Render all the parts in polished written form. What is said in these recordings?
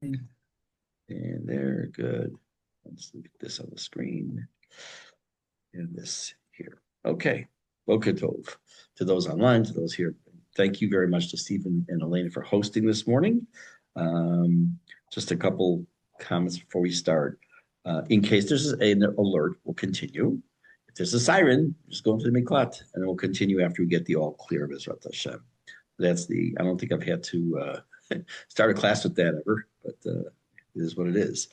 And there, good. Let's look at this on the screen and this here. Okay. Boker Tov. To those online, to those here, thank you very much to Stephen and Elena for hosting this morning. Just a couple comments before we start. In case there's an alert, we'll continue. If there's a siren, just go into the miklat, and we'll continue after we get the all clear of Ezrat Hashem. I don't think I've had to start a class with that ever, but it is what it is.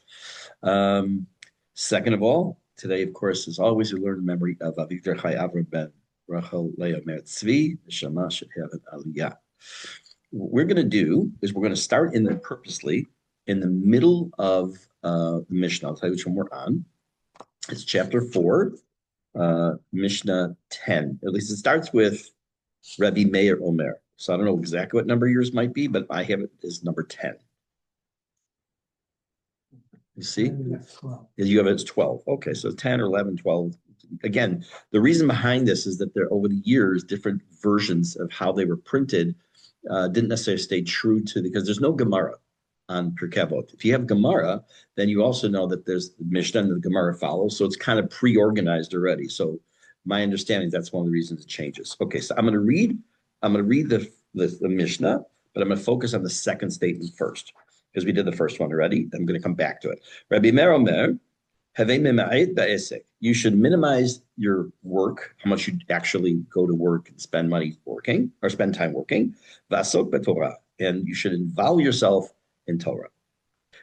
Second of all, today, of course, as always, we learn the memory of Avigdor Chai Avram ben Rachel Leah Mer Tzvi. The Shema should have an aliyah. What we're going to do is we're going to start purposely in the middle of the Mishnah. I'll tell you which one we're on. It's chapter 4, Mishnah 10. At least it starts with Rabbi Meir Omer. So I don't know exactly what number yours might be, but I have it as number 10. You see? You have it as 12. Okay, so 10 or 11, 12. Again, the reason behind this is that there over the years, different versions of how they were printed didn't necessarily stay true to, because there's no Gemara on Pirke Avot. If you have Gemara, then you also know that there's the Mishne and the Gemara follows, so it's kind of pre-organized already. So my understanding, that's one of the reasons it changes. Okay, so I'm going to read the Mishnah, but I'm going to focus on the second statement first, because we did the first one already. I'm going to come back to it. Rabbi Meir Omer, you should minimize your work, how much you actually go to work and spend money working or spend time working. And you should involve yourself in Torah.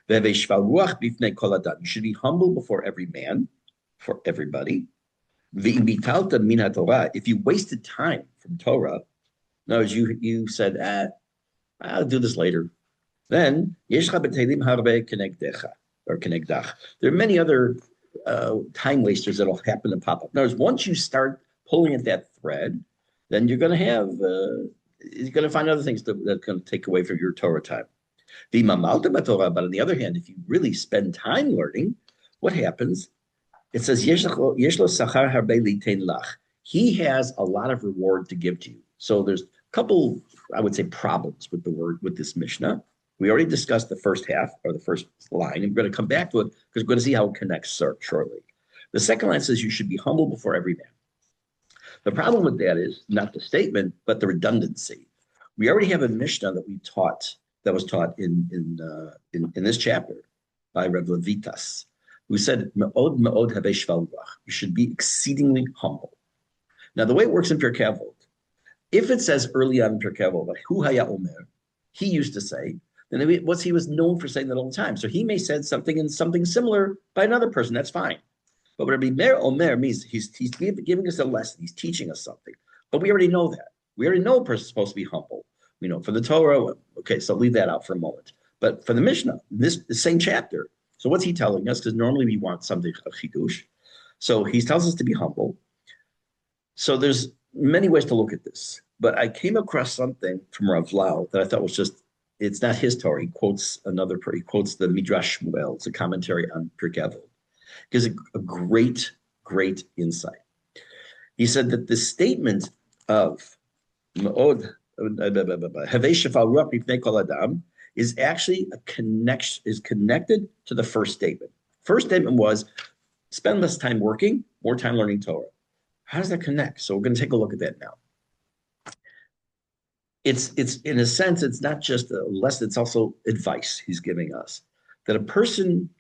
You should be humble before every man, for everybody. If you wasted time from Torah, in other words, you said, I'll do this later, then or kenegdach. There are many other time wasters that'll happen to pop up. In other words, once you start pulling at that thread, then you're going to find other things that's going to take away from your Torah time. But on the other hand, if you really spend time learning, what happens? It says, he has a lot of reward to give to you. So there's a couple, I would say, problems with this Mishnah. We already discussed the first half or the first line, and we're going to come back to it because we're going to see how it connects shortly. The second line says you should be humble before every man. The problem with that is not the statement, but the redundancy. We already have a Mishnah that was taught in this chapter by Rev Levitas, who said, "Me'od me'od habe shval ruach." You should be exceedingly humble. Now, the way it works in Pirke Avot, if it says early on in Pirke Avot, "Hu haya omer," he used to say, then he was known for saying that all the time. So he may have said something similar by another person. That's fine. But Rabbi Meir Omer means he's giving us a lesson. He's teaching us something. But we already know that. We already know a person's supposed to be humble. We know for the Torah. Okay, so leave that out for a moment. But for the Mishnah, the same chapter. So what's he telling us? Because normally we want something of chidush. So he tells us to be humble. So there's many ways to look at this. But I came across something from Rav Lau that I thought was just, it's not his Torah. He quotes the Midrash Shmuel. It's a commentary on Pirke Avot. Gives a great, great insight. He said that the statement of Me'od is actually connected to the first statement. First statement was spend less time working, more time learning Torah. How does that connect? So we're going to take a look at that now. It's in a sense, it's not just a lesson, it's also advice he's giving us. That a person,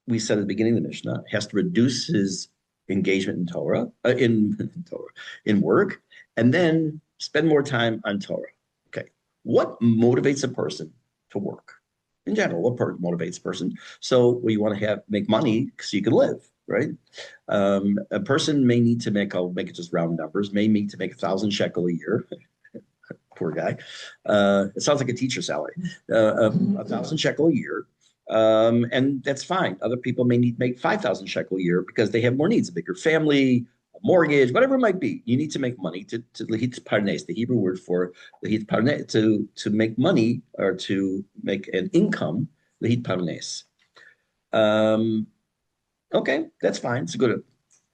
we said at the beginning of the Mishnah, has to reduce his engagement in Torah, in work, and then spend more time on Torah. Okay, what motivates a person to work? In general, what motivates a person? So you want to make money so you can live, right? A person may need to I'll make it just round numbers, may need to make 1,000 shekel a year. Poor guy. It sounds like a teacher salary. 1,000 shekel a year. And that's fine. Other people may need to make 5,000 shekel a year because they have more needs, a bigger family, a mortgage, whatever it might be. You need to make money to lehit parnes, the Hebrew word for lehit parnes, to make money or to make an income, lehit parnes. Okay, that's fine. It's good.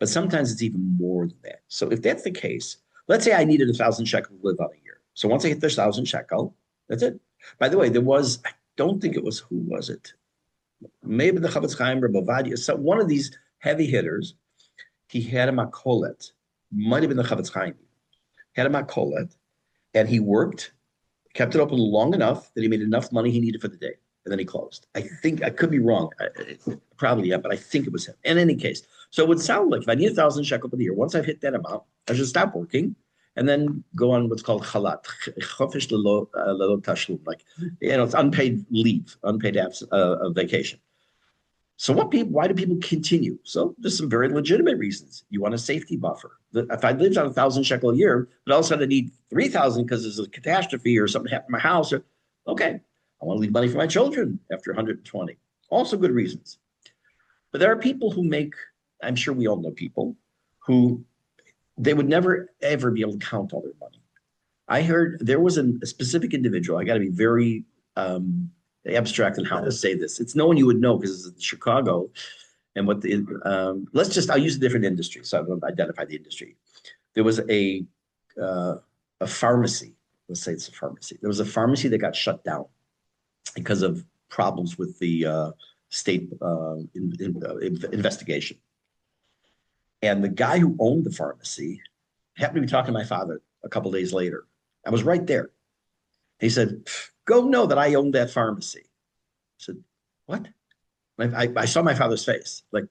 But sometimes it's even more than that. So if that's the case, let's say I needed 1,000 shekel to live on a year. So once I hit the 1,000 shekel, that's it. By the way, there was, don't think it was, who was it? Maybe the Chavetz Chaim or Bavadia. So one of these heavy hitters, he had a makolet. Might have been the Chavetz Chaim. Had a makolet, and he worked, kept it open long enough that he made enough money he needed for the day, and then he closed. I think I could be wrong, probably yeah, but I think it was him. In any case, so it would sound like if I need 1,000 shekel for the year, once I've hit that amount, I should stop working and then go on what's called chalat, chofish lelo tashlum, like it's unpaid leave, unpaid vacation. So why do people continue? So there's some very legitimate reasons. You want a safety buffer. If I lived on 1,000 shekel a year, but all of a sudden I need 3,000 because there's a catastrophe or something happened to my house, okay, I want to leave money for my children after 120. Also good reasons. But there are people who I'm sure we all know people who they would never, ever be able to count all their money. I heard there was a specific individual. I got to be very abstract in how to say this. It's no one you would know because it's in Chicago. And I'll use a different industry, so I don't identify the industry. There was a pharmacy. Let's say it's a pharmacy. There was a pharmacy that got shut down because of problems with the state investigation. And the guy who owned the pharmacy happened to be talking to my father a couple of days later. I was right there. He said, "Go know that I owned that pharmacy." I said, "What?" I saw my father's face. Like,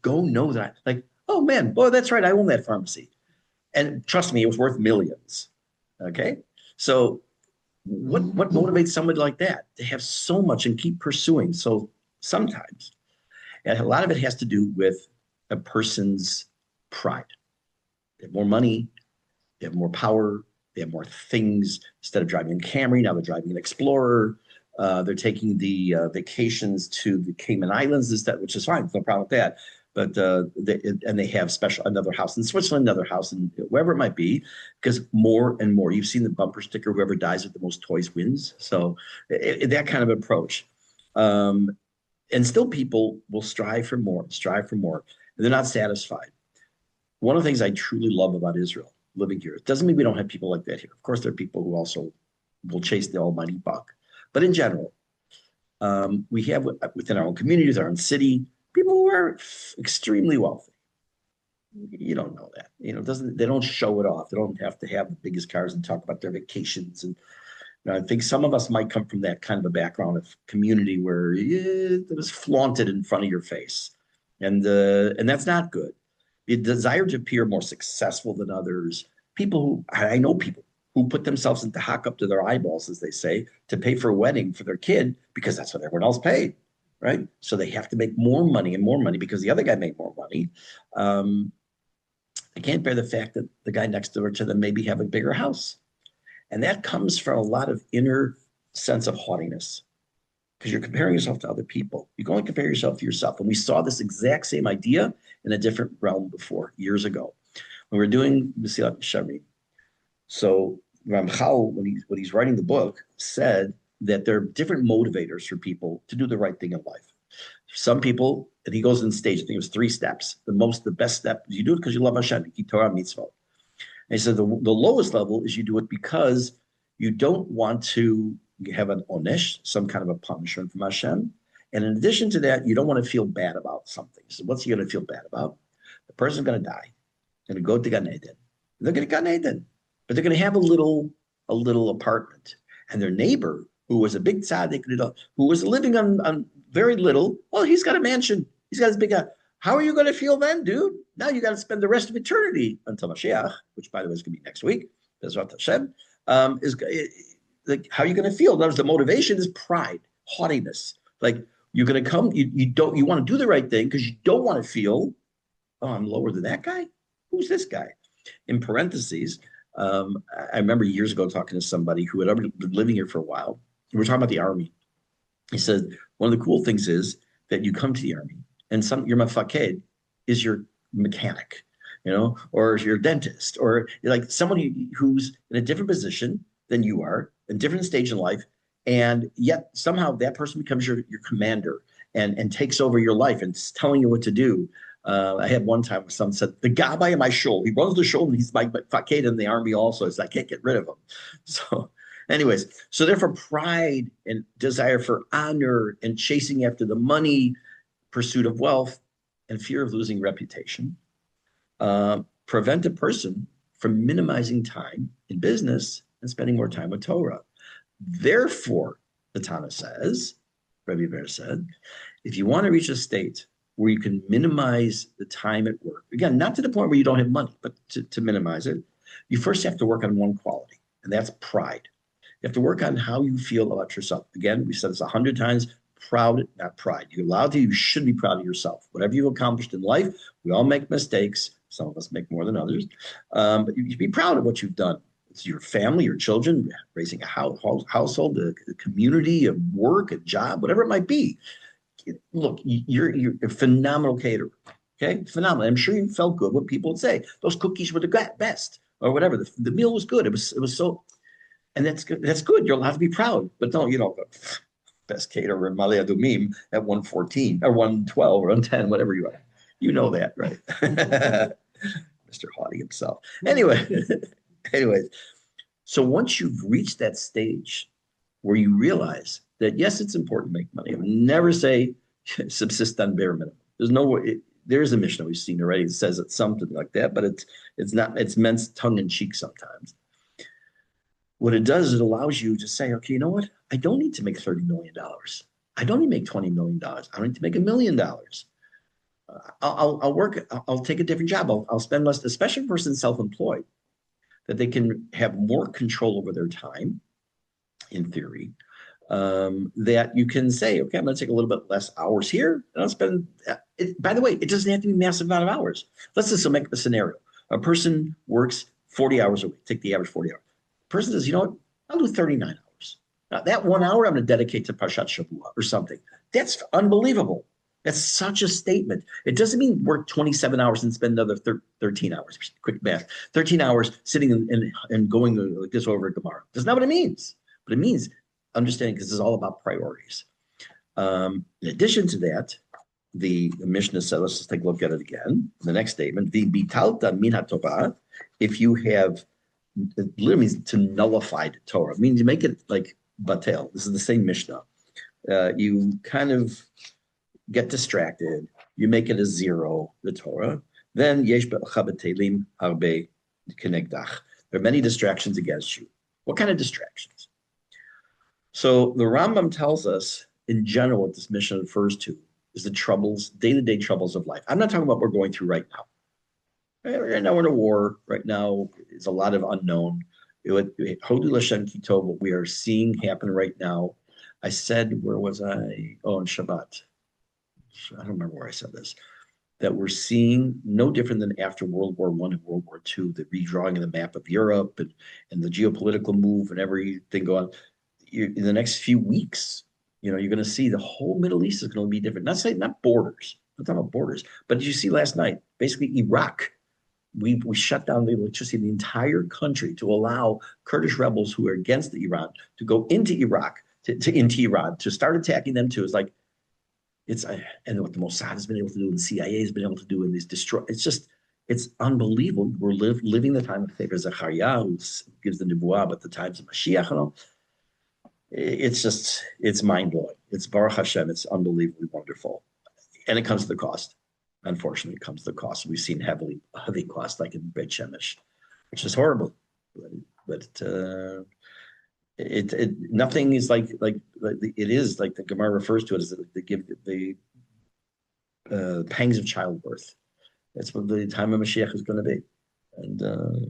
go know that. Like, oh man, boy, that's right. I own that pharmacy. And trust me, it was worth millions. Okay. So what motivates somebody like that to have so much and keep pursuing? So sometimes, and a lot of it has to do with a person's pride. They have more money, they have more power, they have more things. Instead of driving a Camry, now they're driving an Explorer. They're taking the vacations to the Cayman Islands, which is fine, no problem with that. But they have another house in Switzerland, another house in wherever it might be, because more and more. You've seen the bumper sticker: "Whoever dies with the most toys wins." So that kind of approach, and still people will strive for more, and they're not satisfied. One of the things I truly love about Israel, living here, it doesn't mean we don't have people like that here. Of course, there are people who also will chase the almighty buck, but in general, we have within our own communities, our own city, people who are extremely wealthy. You don't know that. They don't show it off. They don't have to have the biggest cars and talk about their vacations. And I think some of us might come from that kind of a background of community where it was flaunted in front of your face, and that's not good. The desire to appear more successful than others. I know people who put themselves into hock up to their eyeballs, as they say, to pay for a wedding for their kid because that's what everyone else paid. Right? So they have to make more money and more money because the other guy made more money. They can't bear the fact that the guy next door to them maybe have a bigger house. And that comes from a lot of inner sense of haughtiness because you're comparing yourself to other people. You can only compare yourself to yourself. And we saw this exact same idea in a different realm before, years ago, when we were doing Mesilat Yesharim. So Ramchal, when he's writing the book, said that there are different motivators for people to do the right thing in life. Some people, and he goes in stage, I think it was 3 steps. The best step is you do it because you love Hashem, you keep Torah mitzvot. And he said the lowest level is you do it because you don't want to have an onesh, some kind of a punishment from Hashem. And in addition to that, you don't want to feel bad about something. So what's he going to feel bad about? The person's going to die, going to go to Gan Eden. They're going to Gan Eden, but they're going to have a little apartment. And their neighbor, who was a big tzaddik, who was living on very little, well, he's got a mansion. He's got his big house. How are you going to feel then, dude? Now you got to spend the rest of eternity until Mashiach, which, by the way, is going to be next week. Bezrat Hashem. Like, how are you going to feel? Notice the motivation is pride, haughtiness. Like, you're going to come, you want to do the right thing because you don't want to feel, oh, I'm lower than that guy. Who's this guy? In parentheses, I remember years ago talking to somebody who had already been living here for a while. We were talking about the army. He said, one of the cool things is that you come to the army and your mafaked is your mechanic, or your dentist, or like somebody who's in a different position than you are, in a different stage in life, and yet somehow that person becomes your commander and takes over your life and is telling you what to do. I had one time where someone said, the gabbai in my shul, he runs the shul and he's my faked in the army also, so I can't get rid of him. So Anyways, so therefore, pride and desire for honor and chasing after the money, pursuit of wealth, and fear of losing reputation prevent a person from minimizing time in business and spending more time with Torah. Therefore, the Tana says, Rabbi Bear said, if you want to reach a state where you can minimize the time at work, again, not to the point where you don't have money, but to minimize it, you first have to work on one quality, and that's pride. You have to work on how you feel about yourself. Again, we said this 100 times, proud, not pride. You're allowed to, you should be proud of yourself. Whatever you've accomplished in life, we all make mistakes. Some of us make more than others. But you should be proud of what you've done. It's your family, your children, raising a household, a community, a work, a job, whatever it might be. Look, you're a phenomenal caterer. Okay, phenomenal. I'm sure you felt good when people would say those cookies were the best or whatever. The meal was good. It was so, and that's good. That's good. You're allowed to be proud, but don't best caterer in Male Adumim at 114 or 112 or 110, whatever you are. You know that, right? Mr. Haughty himself. Anyways, so once you've reached that stage where you realize that, yes, it's important to make money. I would never say subsist on bare minimum. There's no way. There's a Mishne we've seen already that says it's something like that, but it's not. It's meant tongue in cheek sometimes. What it does, it allows you to say, okay, you know what? I don't need to make $30 million. I don't need to make $20 million. I don't need to make $1 million. I'll work. I'll take a different job. I'll spend less, especially for a person self-employed, that they can have more control over their time, in theory, that you can say, okay, I'm going to take a little bit less hours here, and I'll spend. By the way, it doesn't have to be a massive amount of hours. Let's just make a scenario. A person works 40 hours a week. Take the average 40 hours. A person says, you know what? I'll do 39 hours. Now, that 1 hour I'm going to dedicate to Parshat Shavua or something. That's unbelievable. That's such a statement. It doesn't mean work 27 hours and spend another 13 hours. Quick math. 13 hours sitting and going like this over a Gemara. That's not what it means. But it means understanding, because it's all about priorities. In addition to that, the Mishnah said, let's just take a look at it again. The next statement, the bitalta min haTorah, if you have, it literally means to nullify the Torah. It means you make it like batel. This is the same Mishnah. You kind of get distracted. You make it a zero, the Torah. Then yesh be'chabetelim harbe kenegdach. There are many distractions against you. What kind of distractions? So the Rambam tells us, in general, what this Mishnah refers to is the troubles, day-to-day troubles of life. I'm not talking about what we're going through right now. Right now we're in a war. Right now is a lot of unknown. Hodu Lashem Kitov, what we are seeing happen right now. I said, where was I? Oh, on Shabbat. I don't remember where I said this. That we're seeing no different than after World War I and World War II, the redrawing of the map of Europe and the geopolitical move and everything going on. In the next few weeks, you're going to see the whole Middle East is going to be different. Not borders. I'm not talking about borders. But did you see last night? Basically, Iraq. We shut down the electricity in the entire country to allow Kurdish rebels who are against Iran to go into Iraq, into Iran, to start attacking them too. It's like, and what the Mossad has been able to do and the CIA has been able to do in these it's unbelievable. We're living the time of Sefer Zechariah, who gives the Nebuah, but the times of Mashiach, it's mind-blowing. It's Baruch Hashem. It's unbelievably wonderful. And it comes to the cost. Unfortunately, it comes to the cost. We've seen heavy cost, like in Beit Shemesh, which is horrible. But nothing is like it is like the Gemara refers to it as they give the pangs of childbirth. That's what the time of Mashiach is going to be, and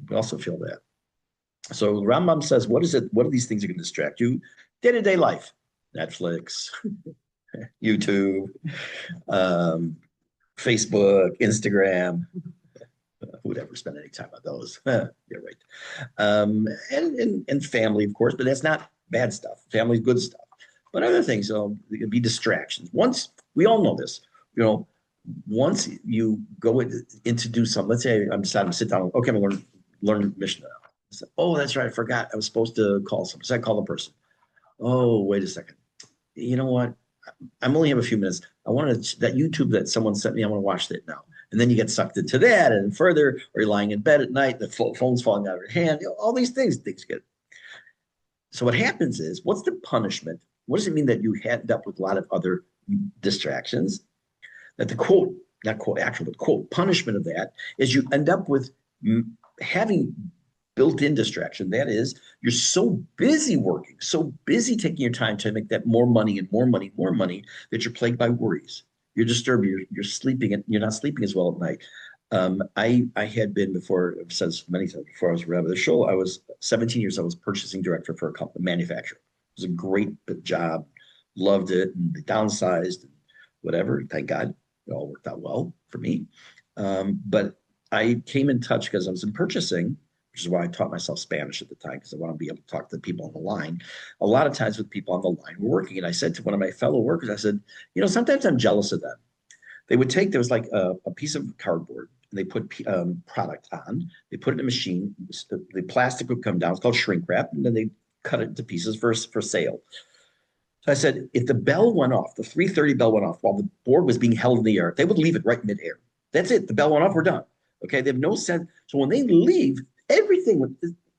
we also feel that. So Rambam says, what is it? What are these things that can distract you? Day-to-day life, Netflix, YouTube, Facebook, Instagram. Who would ever spend any time on those? You're right. And family, of course, but that's not bad stuff. Family's good stuff. But other things, they can be distractions. Once, we all know this, once you go in to do something, let's say I'm deciding to sit down, okay, I'm going to learn Mishnah. I said, oh, that's right, I forgot. I was supposed to call someone. So I call the person. Oh, wait a second. You know what? I'm only have a few minutes. I want to, that YouTube that someone sent me, I want to watch that now. And then you get sucked into that and further, or you're lying in bed at night, the phone's falling out of your hand, all these things get. So what happens is, what's the punishment? What does it mean that you end up with a lot of other distractions? That the quote, not quote actual, but quote punishment of that is you end up with having built-in distraction. That is, you're so busy working, so busy taking your time to make that more money and more money, more money that you're plagued by worries. You're disturbed. You're sleeping, and you're not sleeping as well at night. I had been before, I've said this many times before I was a rabbi of the show, I was 17 years, I was purchasing director for a company, manufacturer. It was a great job, loved it, and they downsized and whatever. Thank God it all worked out well for me. But I came in touch because I was in purchasing, which is why I taught myself Spanish at the time, because I want to be able to talk to people on the line. A lot of times with people on the line we're working, and I said to one of my fellow workers, I said, sometimes I'm jealous of them. They would take, there was like a piece of cardboard, and they put product on, they put it in a machine, the plastic would come down, it's called shrink wrap, and then they cut it into pieces for sale. So I said, if the bell went off, the 3:30 bell went off while the board was being held in the air, they would leave it right midair. That's it. The bell went off, we're done. Okay, they have no sense. So when they leave, everything,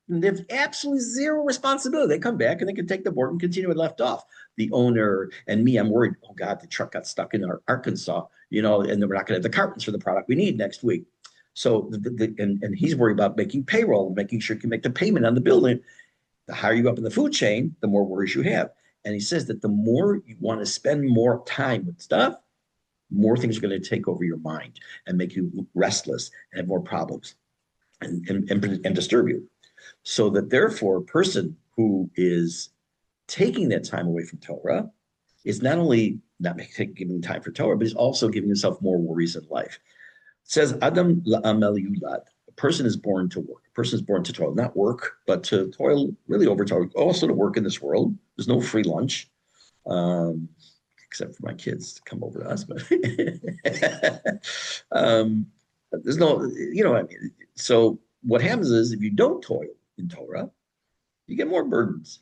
they have absolutely zero responsibility. They come back and they can take the board and continue it left off. The owner and me, I'm worried, oh God, the truck got stuck in Arkansas, and then we're not going to have the cartons for the product we need next week. So, and he's worried about making payroll, making sure he can make the payment on the building. The higher you go up in the food chain, the more worries you have. And he says that the more you want to spend more time with stuff, more things are going to take over your mind and make you restless and have more problems and disturb you. So that therefore, a person who is taking that time away from Torah is not only not giving time for Torah, but he's also giving himself more worries in life. It says, Adam la'amel yulad. A person is born to work. A person is born to toil, not work, but to toil really over toil, also to work in this world. There's no free lunch. Except for my kids to come over to us, but there's no, what I mean. So what happens is if you don't toil in Torah, you get more burdens.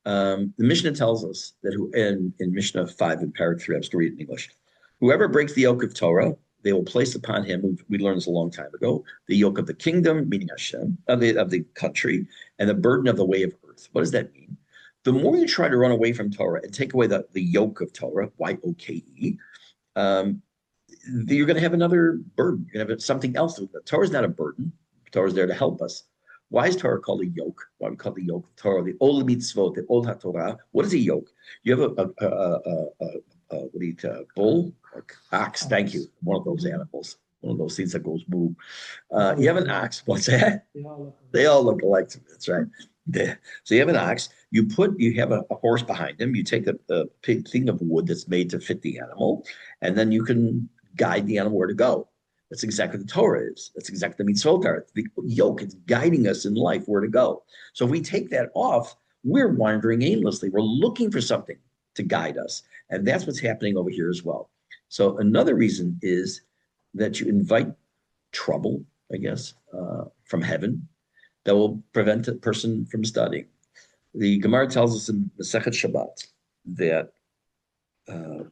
The Mishne tells us that in Mishnah 5 in Pirke 3, I'm just reading in English, whoever breaks the yoke of Torah, they will place upon him, we learned this a long time ago, the yoke of the kingdom, meaning Hashem, of the country, and the burden of the way of earth. What does that mean? The more you try to run away from Torah and take away the yoke of Torah, Y-O-K-E, you're going to have another burden. You're going to have something else. Torah is not a burden. Torah is there to help us. Why is Torah called a yoke? Why we call it the yoke of Torah? The Ol Mitzvot, the Ol HaTorah. What is a yoke? You have a bull, ox. Thank you. One of those animals. One of those things that goes moo. You have an ox. What's that? They all look alike to me. That's right. So you have an ox. You have a horse behind him. You take a thing of wood that's made to fit the animal, and then you can guide the animal where to go. That's exactly what the Torah is. That's exactly the mitzvot are. The yoke is guiding us in life where to go. So if we take that off, we're wandering aimlessly. We're looking for something to guide us. And that's what's happening over here as well. So another reason is that you invite trouble, I guess, from heaven that will prevent a person from studying. The Gemara tells us in Masechet Shabbat that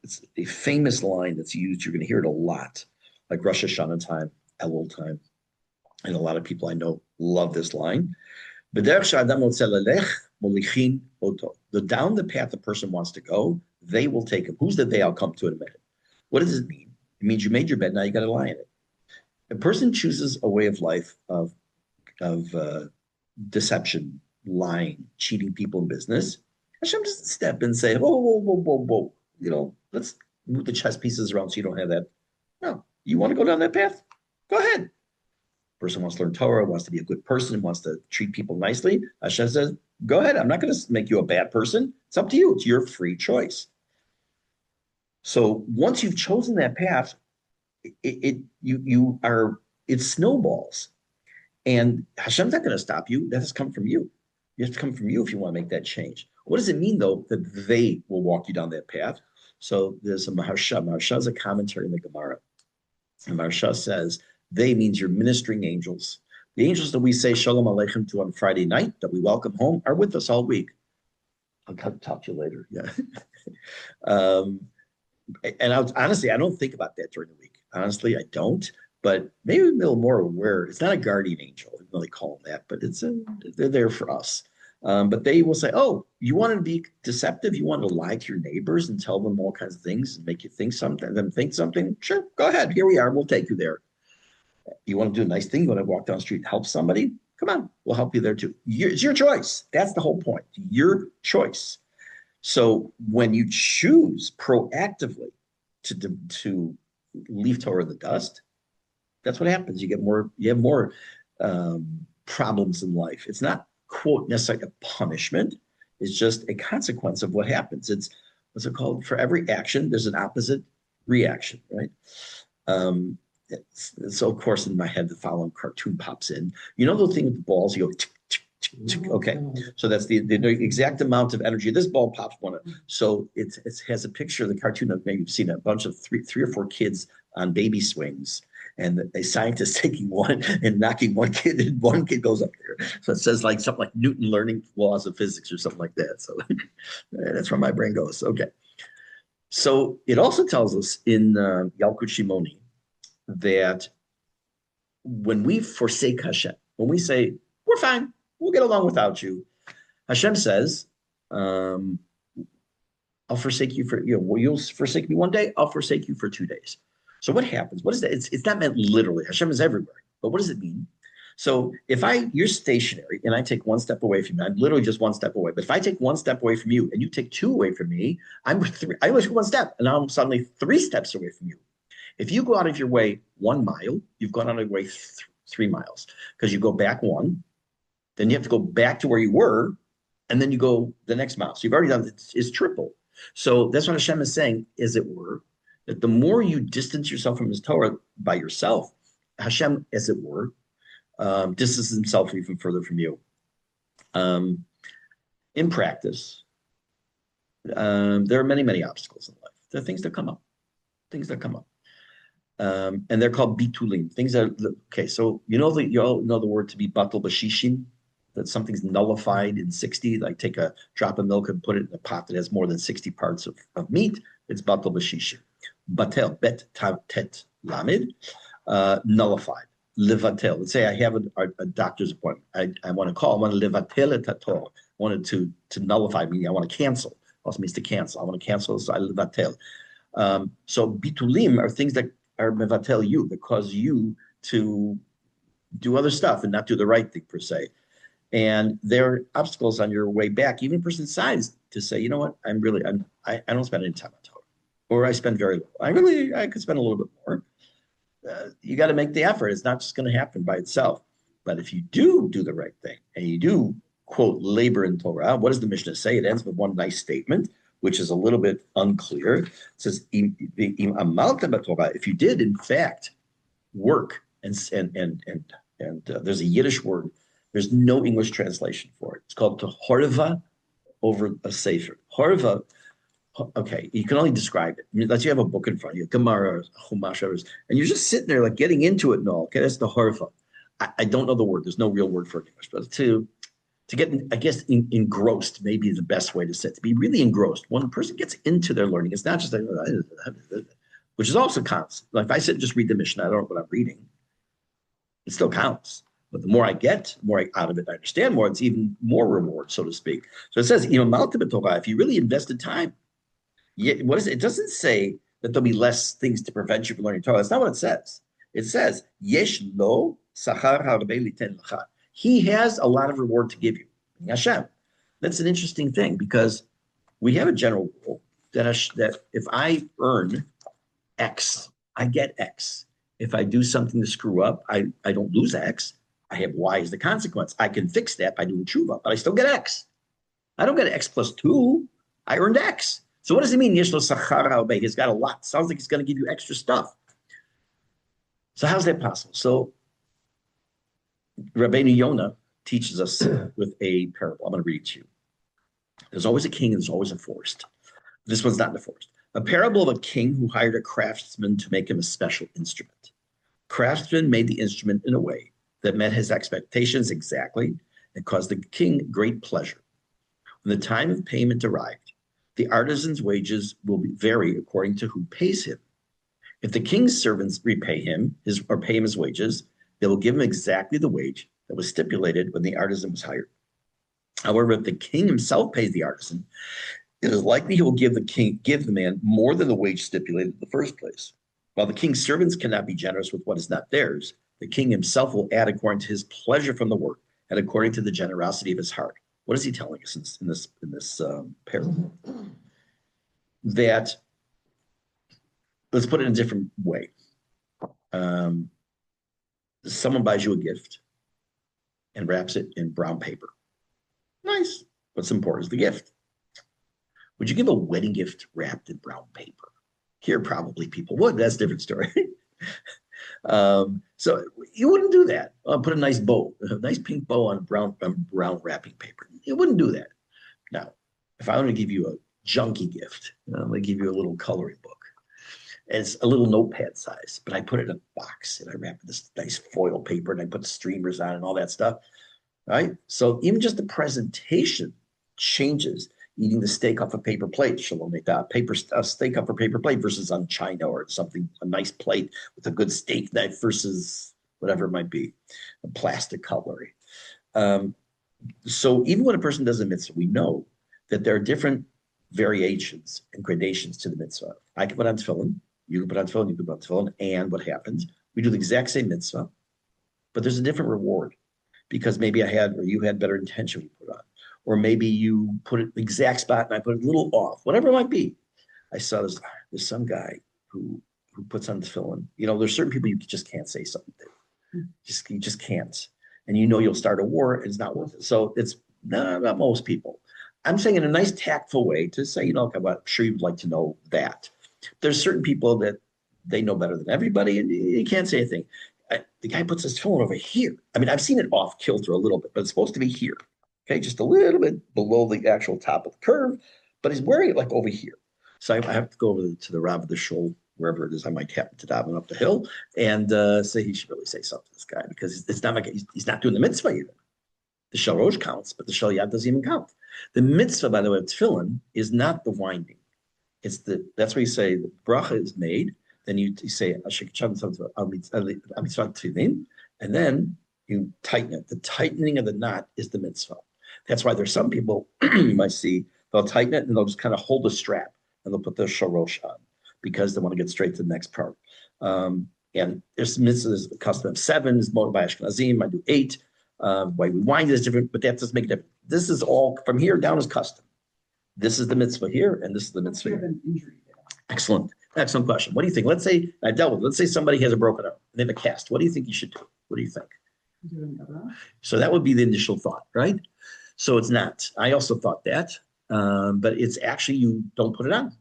it's a famous line that's used. You're going to hear it a lot, like Rosh Hashanah time, Elul time. And a lot of people I know love this line. The down the path the person wants to go, they will take him. Who's the they? I'll come to in a minute. What does it mean? It means you made your bed, now you got to lie in it. A person chooses a way of life of deception, lying, cheating people in business. Hashem doesn't step and say, whoa, whoa, whoa, whoa, whoa. Let's move the chess pieces around so you don't have that. No, you want to go down that path? Go ahead. Person wants to learn Torah, wants to be a good person, wants to treat people nicely. Hashem says, go ahead. I'm not going to make you a bad person. It's up to you. It's your free choice. So once you've chosen that path, it snowballs. And Hashem's not going to stop you. That has come from you. You have to come from you if you want to make that change. What does it mean, though, that they will walk you down that path? So there's a Maharsha. Maharsha is a commentary in the Gemara. And Maharsha says, they means your ministering angels. The angels that we say Shalom Aleichem to on Friday night, that we welcome home, are with us all week. I'll talk to you later. Yeah. Honestly, I don't think about that during the week. Honestly, I don't. But maybe a little more aware. It's not a guardian angel, I don't really call them that, but they're there for us. But they will say, oh, you want to be deceptive? You want to lie to your neighbors and tell them all kinds of things and make you think something, them think something? Sure, go ahead. Here we are. We'll take you there. You want to do a nice thing? You want to walk down the street and help somebody? Come on, we'll help you there too. It's your choice. That's the whole point. Your choice. So when you choose proactively to leave Torah in the dust, that's what happens. You have more problems in life. It's not, quote, necessarily a punishment. It's just a consequence of what happens. It's, what's it called? For every action, there's an opposite reaction, right? So of course, in my head, the following cartoon pops in. You know the thing with the balls? You go, tick, tick, tick, tick. Okay, so that's the exact amount of energy. This ball pops one. So it has a picture of the cartoon of, maybe you've seen a bunch of three or four kids on baby swings, and a scientist taking one and knocking one kid, and one kid goes up there. So it says like something like Newton learning laws of physics or something like that. So that's where my brain goes. Okay. So it also tells us in Yalkut Shimoni that when we forsake Hashem, when we say, we're fine, we'll get along without you, Hashem says, I'll forsake you for, you'll forsake me one day, I'll forsake you for 2 days. So what happens? What is that? It's not meant literally. Hashem is everywhere. But what does it mean? So if you're stationary and I take one step away from you, I'm literally just one step away. But if I take one step away from you and you take 2 away from me, I only took 1 step, and now I'm suddenly 3 steps away from you. If you go out of your way 1 mile, you've gone out of your way 3 miles, because you go back 1, then you have to go back to where you were, and then you go the next mile. So you've already done it's triple. So that's what Hashem is saying, as it were, that the more you distance yourself from His Torah by yourself, Hashem, as it were, distances Himself even further from you. In practice, there are many, many obstacles in life. There are things that come up. And they're called bitulim, things that, okay, so you all know the word to be batal b'shishim, that something's nullified in 60, like take a drop of milk and put it in a pot that has more than 60 parts of meat, it's batal b'shishim. Batel, bet, tav, tet, lamed, nullified. Levatel, let's say I have a doctor's appointment. I want to levatel et hator. I wanted to nullify, meaning I want to cancel. Also means to cancel. I want to cancel, so I levatel. So bitulim are things that are mevatel you, that cause you to do other stuff and not do the right thing per se. And there are obstacles on your way back, even a person's size, to say, you know what, I don't spend any time on Torah, or I spend very little. I could spend a little bit more. You got to make the effort. It's not just going to happen by itself. But if you do the right thing and you do, quote, labor in Torah, what does the Mishne say? It ends with one nice statement, which is a little bit unclear. It says, if you did, in fact, work, and there's a Yiddish word, there's no English translation for it. It's called to horva over a sefer. Horva, okay, you can only describe it. I mean, let's you have a book in front of you, Gemara, Chumash, and you're just sitting there like getting into it and all. Okay, that's the horva. I don't know the word. There's no real word for it in English, but to get, I guess, engrossed maybe is the best way to say it. To be really engrossed. When a person gets into their learning, it's not just like, which is also counts. Like if I sit and just read the Mishne, I don't know what I'm reading. It still counts. But the more I get, the more out of it I understand more, it's even more reward, so to speak. So it says, if you really invested time, what is it? It doesn't say that there'll be less things to prevent you from learning Torah. That's not what it says. It says, Yesh lo sachar harbe liten lecha. He has a lot of reward to give you. Hashem. That's an interesting thing, because we have a general rule that if I earn X, I get X. If I do something to screw up, I don't lose X. I have Y as the consequence. I can fix that by doing tshuva, but I still get X. I don't get X plus 2. I earned X. So what does it mean? Yesh lo sachar harbe. He's got a lot. Sounds like he's going to give you extra stuff. So how's that possible? So Rabbeinu Yonah teaches us with a parable. I'm going to read it to you. There's always a king and there's always a forest. This one's not in the forest. A parable of a king who hired a craftsman to make him a special instrument. Craftsman made the instrument in a way that met his expectations exactly and caused the king great pleasure. When the time of payment arrived, the artisan's wages will vary according to who pays him. If the king's servants repay him or pay him his wages, they will give him exactly the wage that was stipulated when the artisan was hired. However, if the king himself pays the artisan, it is likely he will give the man more than the wage stipulated in the first place. While the king's servants cannot be generous with what is not theirs, the king himself will add according to his pleasure from the work and according to the generosity of his heart. What is he telling us in this parable? That, let's put it in a different way. Someone buys you a gift and wraps it in brown paper. Nice. What's important is the gift. Would you give a wedding gift wrapped in brown paper? Here, probably people would. That's a different story. So you wouldn't do that. Put a nice bow, a nice pink bow on brown wrapping paper. You wouldn't do that. Now, if I want to give you a junky gift, I'm going to give you a little coloring book. And it's a little notepad size, but I put it in a box and I wrap it in this nice foil paper and I put streamers on and all that stuff. Right? So even just the presentation changes. Eating the steak off a paper plate, shalom steak off a paper plate versus on china or something, a nice plate with a good steak knife versus whatever it might be, a plastic cutlery. So even when a person does a mitzvah, we know that there are different variations and gradations to the mitzvah. I can put on tefillin, you can put on tefillin, you can put on tefillin, and what happens? We do the exact same mitzvah, but there's a different reward because maybe I had or you had better intention when you put on. Or maybe you put it in the exact spot and I put it a little off, whatever it might be. I saw there's some guy who puts on the tefillin. You know, there's certain people you just can't say something to. You just can't. And you know you'll start a war and it's not worth it. So it's not most people. I'm saying in a nice tactful way to say, you know, I'm sure you'd like to know that. There's certain people that they know better than everybody and you can't say anything. The guy puts his tefillin over here. I mean, I've seen it off kilter a little bit, but it's supposed to be here. Okay, just a little bit below the actual top of the curve, but he's wearing it like over here. So I have to go over to the Rav of the Shul, wherever it is I might happen to daven up the hill, and say he should really say something to this guy because it's not like he's not doing the mitzvah even. The Shal Rosh counts, but the Shal Yad doesn't even count. The mitzvah, by the way, of tefillin is not the winding. That's where you say the bracha is made, then you say and then you tighten it. The tightening of the knot is the mitzvah. That's why there's some people you might see, they'll tighten it and they'll just kind of hold the strap and they'll put the shorosh on because they want to get straight to the next part. And there's mitzvahs, the custom of 7 is more by Ashkenazim. I do 8. Why we wind it is different, but that doesn't make a difference. This is all from here down is custom. This is the mitzvah here, and this is the mitzvah here. Excellent question. What do you think? Let's say somebody has a broken arm and they have a cast. What do you think you should do? What do you think? So that would be the initial thought, right? So it's not. I also thought that, but it's actually you don't put it on.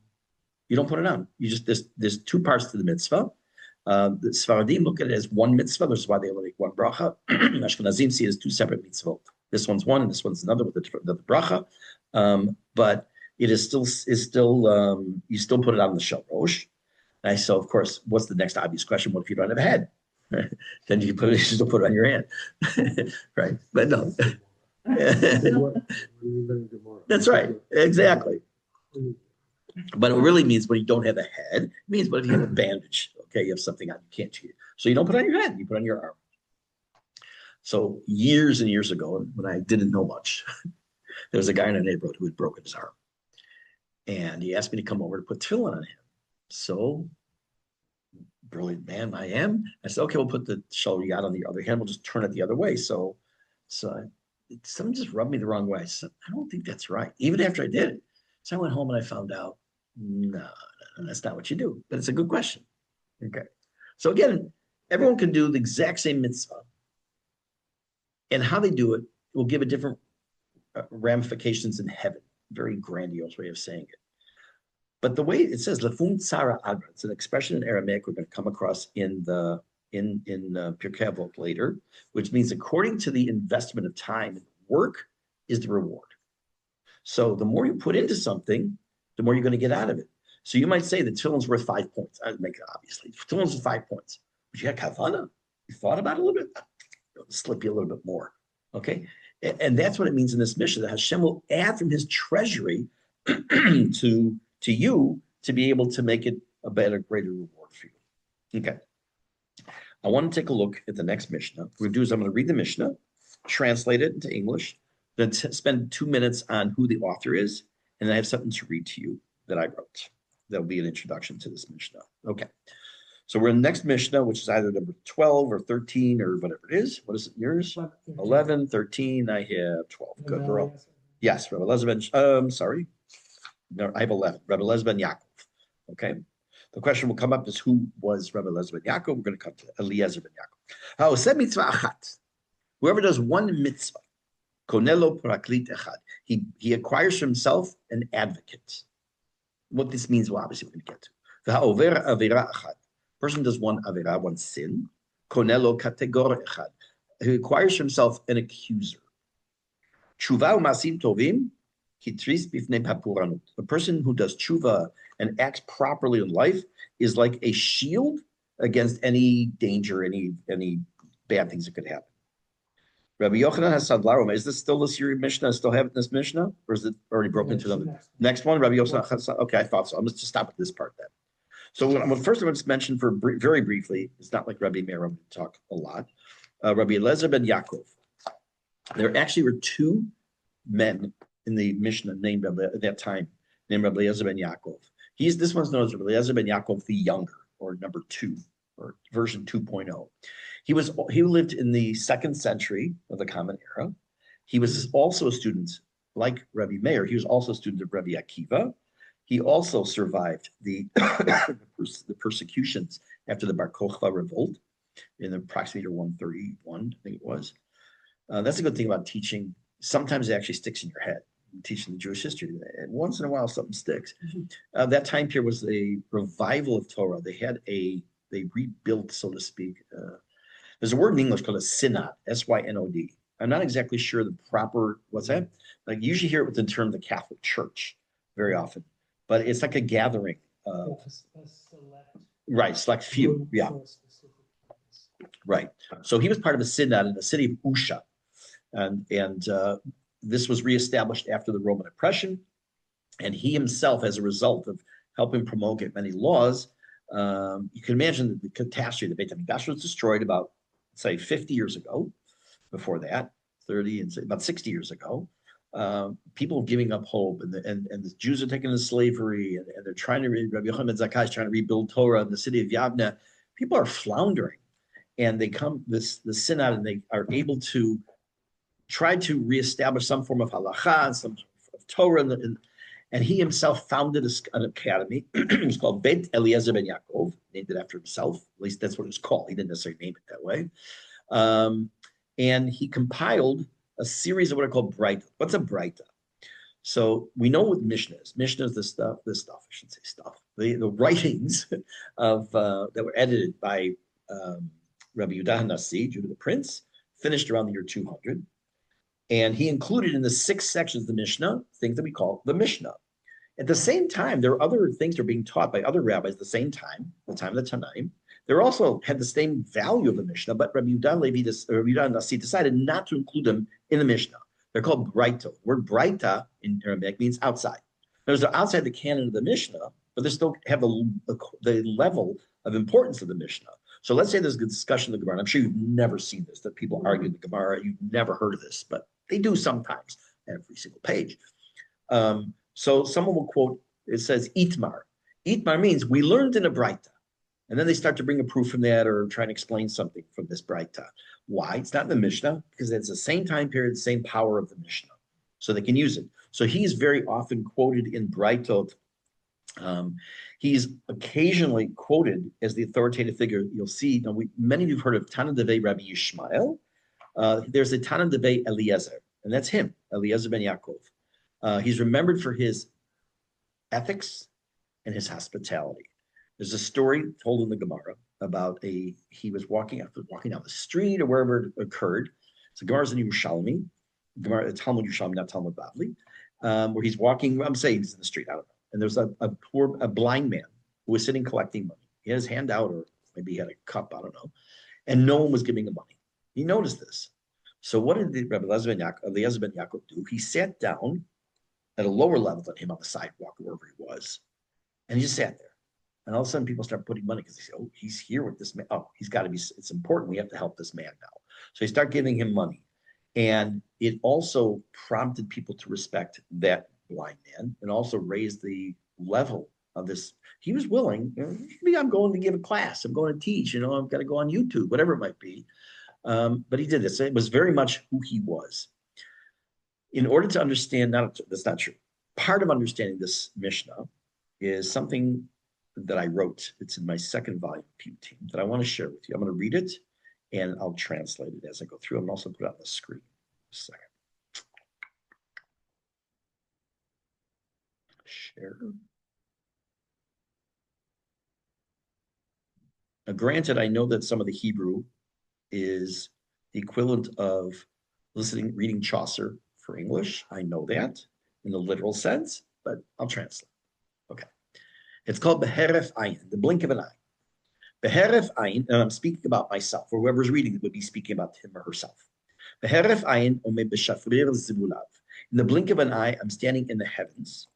You don't put it on. You just there's 2 parts to the mitzvah. The Sfaradim look at it as one mitzvah, which is why they only make one bracha. Ashkenazim see it as 2 separate mitzvot. This one's one, and this one's another with the bracha. But it is still you still put it on the Shal Rosh. And so of course, what's the next obvious question? What if you don't have a head? Then you still put it on your hand, right? But no. That's right. Exactly. But it really means when you don't have a head, it means when you have a bandage. Okay, you have something on, you can't cheat. So you don't put it on your head, you put it on your arm. So years and years ago, when I didn't know much, there was a guy in our neighborhood who had broken his arm. And he asked me to come over to put tefillin on him. So, brilliant man I am. I said, okay, we'll put the shal yad on the other hand. We'll just turn it the other way. So someone just rubbed me the wrong way. I said, I don't think that's right. Even after I did it. So I went home and I found out, no, that's not what you do. But it's a good question. Okay. So again, everyone can do the exact same mitzvah. And how they do it will give a different ramifications in heaven. Very grandiose way of saying it. But the way it says lefum tzara adra, it's an expression in Aramaic we're going to come across in Pirke Avot later, which means according to the investment of time and work is the reward. So the more you put into something, the more you're going to get out of it. So you might say that tefillin's worth 5 points. I'd make it obviously. Tefillin's worth 5 points. But you got kavana. You thought about it a little bit. It'll slip you a little bit more. Okay? And that's what it means in this mission, that Hashem will add from his treasury to you to be able to make it a better, greater reward for you. Okay. I want to take a look at the next Mishnah. What we're going to do is I'm going to read the Mishnah, translate it into English. Then spend 2 minutes on who the author is, and then I have something to read to you that I wrote. That'll be an introduction to this Mishnah. Okay. So we're in the next Mishnah, which is either number 12 or 13 or whatever it is. What is it? Yours? 11, 13. I have 12. Good. We're all. Yes, Rabbi Eliezer. Sorry. No, I have 11. Rabbi Eliezer ben Yaakov. Okay. The question will come up is who was Rabbi Eliezer ben Yaakov? We're going to come to Eliezer ben Yaakov. Whoever does one mitzvah, konelo paraklit echad, he acquires for himself an advocate. What this means, well, obviously we're going to get to. V'ha'over avera echad. Person does one avera, one sin. Konelo kategor echad. He acquires for himself an accuser. Tshuva u'masim tovim kitris bifnei papuranut. A person who does tshuva and acts properly in life is like a shield against any danger, any bad things that could happen. Rabbi Yochanan has Sadlar. Is this still this year Mishnah? I still have it in this Mishnah? Or is it already broken into them? Next one, Rabbi Yochanan has Okay, I thought so. I'm just to stop at this part then. So first I'm going to mention very briefly, it's not like Rabbi Meir, I'm going to talk a lot. Rabbi Eliezer ben Yaakov. There actually were two men in the Mishnah named at that time, named Rabbi Eliezer ben Yaakov. This one's known as Rabbi Eliezer ben Yaakov the Younger, or number 2, or version 2.0. He lived in the 2nd century of the Common Era. He was also a student, like Rabbi Meir, he was also a student of Rabbi Akiva. He also survived the persecutions after the Bar Kokhba revolt in approximately 131, I think it was. That's a good thing about teaching. Sometimes it actually sticks in your head. Teaching the Jewish history, and once in a while something sticks. That time period was a revival of Torah. They rebuilt, so to speak. There's a word in English called a synod, S-Y-N-O-D. I'm not exactly sure the proper, what's that? Like you usually hear it with the term the Catholic Church very often, but it's like a gathering. Right, select few, yeah. Right. So he was part of a synod in the city of Usha, and this was reestablished after the Roman oppression, and he himself, as a result of helping promulgate many laws, you can imagine the catastrophe. The Beit HaMikdash was destroyed about, say, 50 years ago. Before that, 30 and about 60 years ago, people giving up hope, and the Jews are taken into slavery, and they're trying to Rabbi Yochanan ben Zakkai is trying to rebuild Torah in the city of Yavne. People are floundering, and they come the synod, and they are able to try to reestablish some form of halacha and some of Torah, and he himself founded an academy. It was called Beit Eliezer ben Yaakov, named it after himself. At least that's what it was called. He didn't necessarily name it that way. And he compiled a series of what are called Breita. What's a Breita? So we know what Mishne is. Mishne is this stuff, I shouldn't say stuff, the writings of that were edited by Rabbi Yehuda HaNasi, Judah the Prince, finished around the year 200. And he included in the 6 sections of the Mishnah things that we call the Mishnah. At the same time, there are other things that are being taught by other rabbis at the same time, the time of the Tanaim. They also had the same value of the Mishnah, but Rabbi Yehuda HaNasi decided not to include them in the Mishnah. They're called Breita. The word Breita in Aramaic means outside. They're outside the canon of the Mishnah, but they still have the level of importance of the Mishnah. So let's say there's a discussion in the Gemara. I'm sure you've never seen this, that people argue in the Gemara. You've never heard of this, but they do sometimes, every single page. So someone will quote, it says, Itmar. Itmar means we learned in a Breita. And then they start to bring a proof from that or try and explain something from this Breita. Why? It's not in the Mishnah, because it's the same time period, the same power of the Mishnah. So they can use it. So he's very often quoted in Breitot. He's occasionally quoted as the authoritative figure. You'll see, many of you have heard of Tana Devei Rabbi Yishmael. There's a Tana Devei Eliezer, and that's him, Eliezer ben Yaakov. He's remembered for his ethics and his hospitality. There's a story told in the Gemara about he was walking down the street or wherever it occurred. So Gemara's in Yerushalmi, Talmud Yerushalmi, not Talmud Bavli, where he's walking. I'm saying he's in the street. I don't know. And there's a blind man who was sitting collecting money. He had his hand out, or maybe he had a cup, I don't know. And no one was giving him money. He noticed this. So what did Rabbi Eliezer ben Yaakov do? He sat down at a lower level than him on the sidewalk, wherever he was. And he just sat there. And all of a sudden people start putting money because they say, oh, he's here with this man. Oh, he's got to be, it's important. We have to help this man now. So he start giving him money. And it also prompted people to respect that blind man and also raised the level of this. He was willing, maybe I'm going to give a class, I'm going to teach, I'm going to go on YouTube, whatever it might be. But he did this. It was very much who he was. In order to understand, that's not true. Part of understanding this Mishnah is something that I wrote. It's in my second volume, Putin, that I want to share with you. I'm going to read it and I'll translate it as I go through. I'm also put it on the screen. Just a second. Share. Now, granted, I know that some of the Hebrew is the equivalent of reading Chaucer for English. I know that in the literal sense, but I'll translate. Okay. It's called Beheref Ayin, the blink of an eye. Beheref Ayin, and I'm speaking about myself, or whoever's reading it would be speaking about him or herself. Beheref Ayin ome b'shafrir zivulav. In the blink of an eye, I'm standing in the heavens.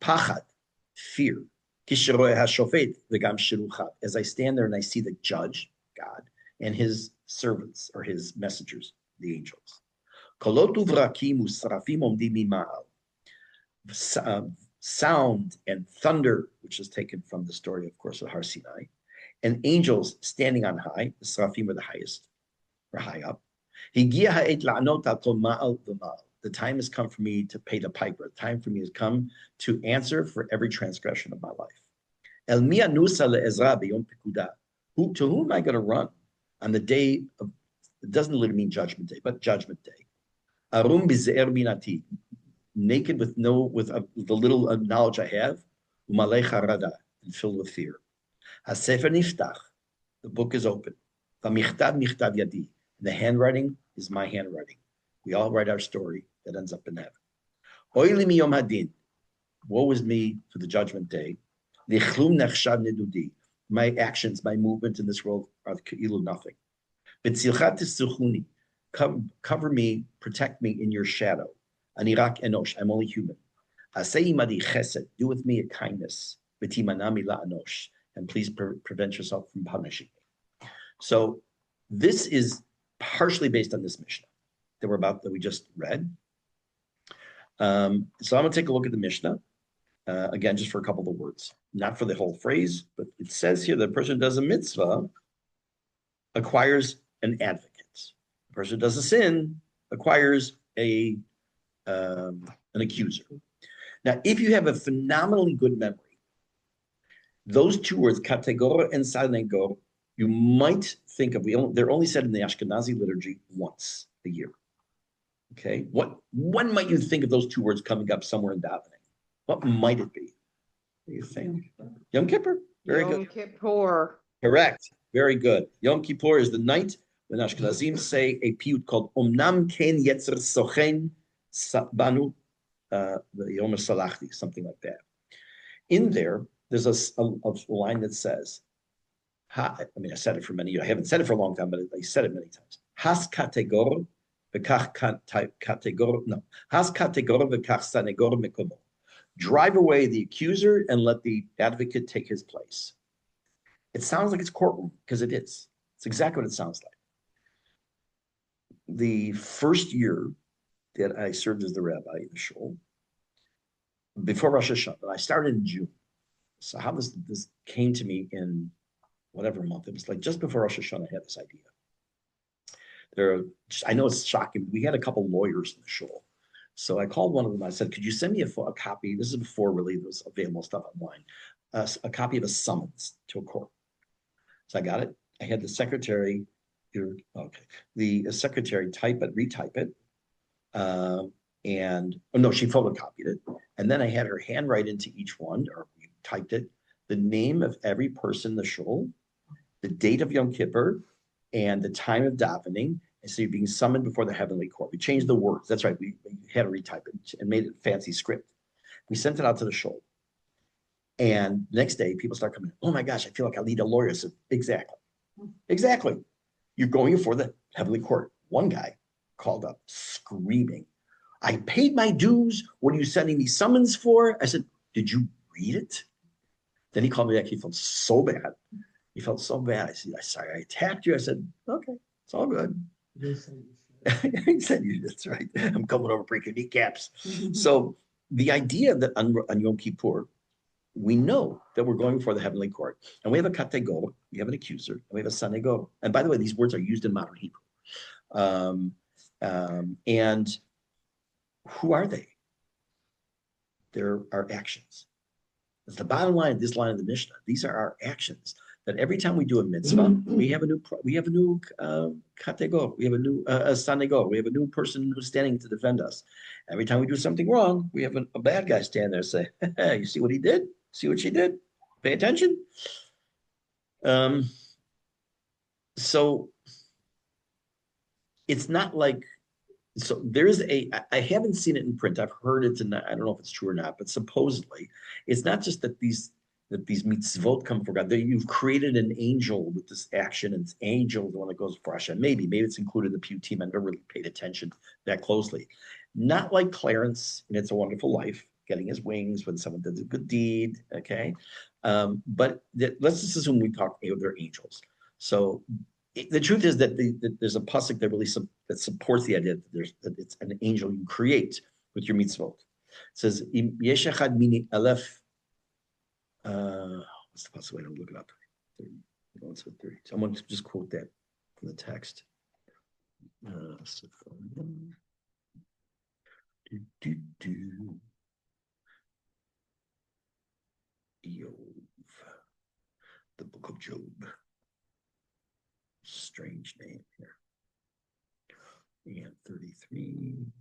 Pachad, fear. Kisheroeh hashofet v'gam shiruchav. As I stand there and I see the judge, God, and his servants or his messengers, the angels. Kolot uvrakim usrafim omdim mima'al. Sound and thunder, which is taken from the story, of course, of Har Sinai, and angels standing on high. The Seraphim are the highest, or high up. The time has come for me to pay the piper. The time for me has come to answer for every transgression of my life. To whom am I going to run on the day of, it doesn't literally mean judgment day, but judgment day. Arum bize'er binati, naked with the little knowledge I have, umalei charada, and filled with fear. Hasefer niftach, the book is open. V'michtav michtav yadi, the handwriting is my handwriting. We all write our story that ends up in heaven. Oy li miyom hadin, woe is me for the judgment day. Lichlum nechshav nedudi, my actions, my movement in this world are keilu nothing. B'tzilchat tistuchuni, cover me, protect me in your shadow. Anirak enosh, I'm only human. Asei imadi chesed, do with me a kindness. V'timanami la anosh, and please prevent yourself from punishing me. So this is partially based on this Mishnah that we just read. So I'm going to take a look at the Mishnah again, just for a couple of the words, not for the whole phrase, but it says here that a person who does a mitzvah acquires an advocate. The person who does a sin acquires an accuser. Now, if you have a phenomenally good memory, those two words, kategor and sanegor, you might think of, they're only said in the Ashkenazi liturgy once a year. Okay, when might you think of those two words coming up somewhere in davening? What might it be? What do you think? Yom Kippur. Very good. Yom Kippur. Correct. Very good. Yom Kippur is the night when Ashkenazim say a piyut called Omnam Ken Yetzer Sochen Banu Yom Salachti, something like that. In there's a line that says, I said it for many years. I haven't said it for a long time, but I said it many times. Has kategor v'kach kategor, no. Has kategor v'kach sanegor mekomo. Drive away the accuser and let the advocate take his place. It sounds like it's courtroom, because it is. It's exactly what it sounds like. The first year that I served as the rabbi in the shul, before Rosh Hashanah, I started in June. So how this came to me in whatever month, it was like just before Rosh Hashanah, I had this idea. I know it's shocking. We had a couple lawyers in the shul. So I called one of them. I said, could you send me a copy? This is before really there was available stuff online. A copy of a summons to a court. So I got it. I had the secretary, the secretary retype it. She photocopied it. And then I had her handwrite into each one, or we typed it, the name of every person in the shul, the date of Yom Kippur, and the time of davening. And so you're being summoned before the heavenly court. We changed the words. That's right. We had to retype it and made it a fancy script. We sent it out to the shul. And the next day, people start coming, oh my gosh, I feel like I need a lawyer. I said, exactly. You're going before the heavenly court. One guy called up screaming, I paid my dues. What are you sending me summons for? I said, did you read it? Then he called me back. He felt so bad. I said, sorry, I attacked you. I said, okay, it's all good. He said, that's right. I'm coming over breaking kneecaps. So the idea that on Yom Kippur, we know that we're going before the heavenly court, and we have a kategor, we have an accuser, and we have a sanegor. And by the way, these words are used in modern Hebrew. And who are they? They're our actions. That's the bottom line of this line of the Mishnah. These are our actions. That every time we do a mitzvah, we have a new kategor, we have a new sanegor, we have a new person who's standing to defend us. Every time we do something wrong, we have a bad guy stand there and say, hey, you see what he did? See what she did? Pay attention. So it's not like, so there is I haven't seen it in print. I've heard it, and I don't know if it's true or not, but supposedly it's not just that these mitzvot come from God. That you've created an angel with this action, and this angel is the one that goes for Hashem. Maybe it's included in the Pew team. I've never really paid attention that closely. Not like Clarence in It's a Wonderful Life, getting his wings when someone does a good deed. Okay, but let's just assume we talk. They're angels. So the truth is that there's a pasuk that really that supports the idea that it's an angel you create with your mitzvot. It says, "Yesh echad mini aleph." What's the pasuk? Wait, I'll look it up. 30. So I'm going to just quote that from the text. The book of Job. Strange name here. And 33.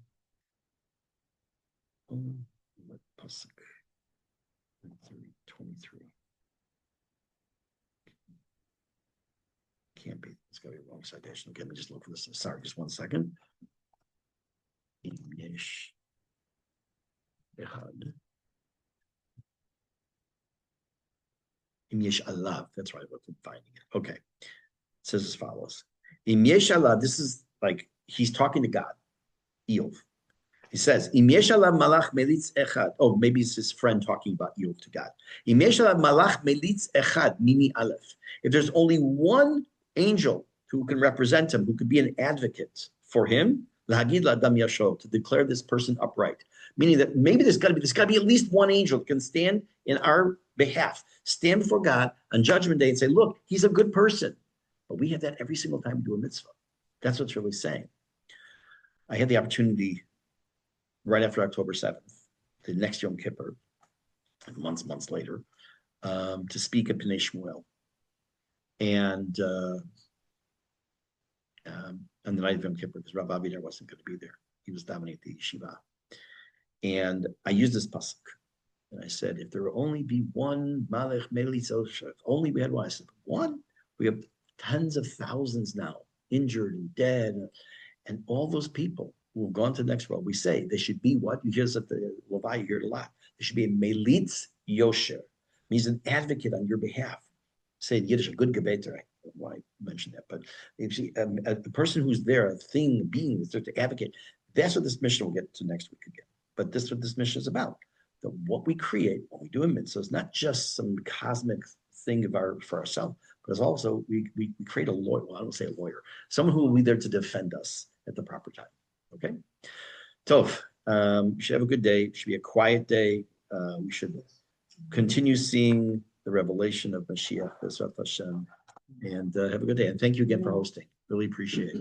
What pasuk? 23. Can't be. It's got to be a wrong citation. Okay, let me just look for this. Sorry, just 1 second. Yesh echad. Yesh alav. That's right. I'm finding it. Okay. It says as follows. Yesh alav. This is like he's talking to God. Eov. He says, Im yesh alav malach melitz echad. Oh, maybe it's his friend talking about Eov to God. Im yesh alav malach melitz echad mini aleph. If there's only one angel who can represent him, who could be an advocate for him, lahagid la'adam yashov, to declare this person upright. Meaning that maybe there's got to be at least one angel that can stand in our behalf, stand before God on Judgment Day and say, look, he's a good person. But we have that every single time we do a mitzvah. That's what's really saying. I had the opportunity right after October 7th, the next Yom Kippur, months later, to speak at Pnei Shmuel. And on the night of Yom Kippur, because Rav Avinar wasn't going to be there. He was dominating the yeshiva. And I used this pasuk. And I said, if there will only be one Malech Melitz Osher, if only we had one. I said, one? We have tens of thousands now, injured and dead. And all those people who have gone to the next world, we say they should be what? You hear this at the Levi, you hear it a lot. There should be a Melitz Yosher, means an advocate on your behalf. Say in Yiddish, a good gebeter. I don't know why I mentioned that, but you see, a person who's there, a thing, a being, that's there to advocate. That's what this mission will get to next week again. But this is what this mission is about. That what we create when we do a mitzvah is not just some cosmic thing for ourselves, but it's also we create a lawyer. Well, I don't say a lawyer, someone who will be there to defend us at the proper time. Okay, Tov. You should have a good day. It should be a quiet day. We should continue seeing the revelation of Mashiach, B'ezrat Hashem, and have a good day. And thank you again for hosting. Really appreciate it.